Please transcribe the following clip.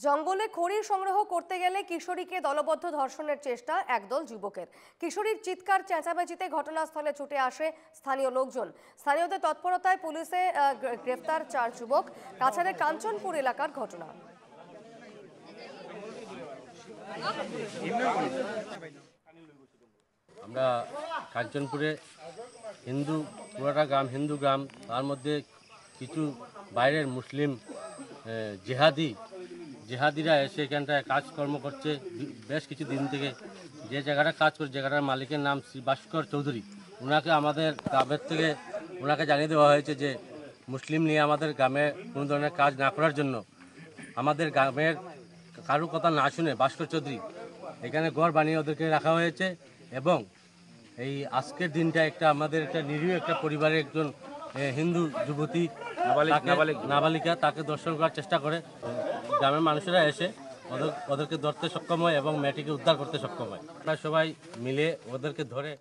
জঙ্গলে খড়ি সংগ্রহ করতে গেলে কিশোরীকে দলবদ্ধ ধর্ষণের চেষ্টা একদল যুবকের। কিশোরীর চিৎকার চেঁচামেচিতে ঘটনাস্থলে ছুটে আসে স্থানীয় লোকজন। স্থানীয়দের তৎপরতায় পুলিশে গ্রেফতার 4 যুবক। কাছাড়ের কাঞ্চনপুর এলাকার ঘটনা। আমরা কাঞ্চনপুরে পুরোটা গ্রাম হিন্দু গ্রাম, তার মধ্যে কিছু বাইরের মুসলিম জেহাদিরা এসে এখানটায় কাজকর্ম করছে বেশ কিছু দিন থেকে। যে জায়গাটা কাজ করে, জায়গাটার মালিকের নাম শ্রী ভাস্কর চৌধুরী। ওনাকে আমাদের গ্রামের থেকে জানিয়ে দেওয়া হয়েছে যে মুসলিম নিয়ে আমাদের গ্রামে কোনো ধরনের কাজ না করার জন্য। আমাদের গ্রামের কারো কথা না শুনে ভাস্কর চৌধুরী এখানে ঘর বানিয়ে ওদেরকে রাখা হয়েছে। এবং এই আজকের দিনটা আমাদের একটা নিরীহ একটা পরিবারের একজন হিন্দু যুবতী নাবালিকা তাকে দর্শন করার চেষ্টা করে। গ্রামের মানুষেরা এসে ওদেরকে ধরতে সক্ষম হয় এবং মেয়েটিকে উদ্ধার করতে সক্ষম হয়। আমরা সবাই মিলে ওদেরকে ধরে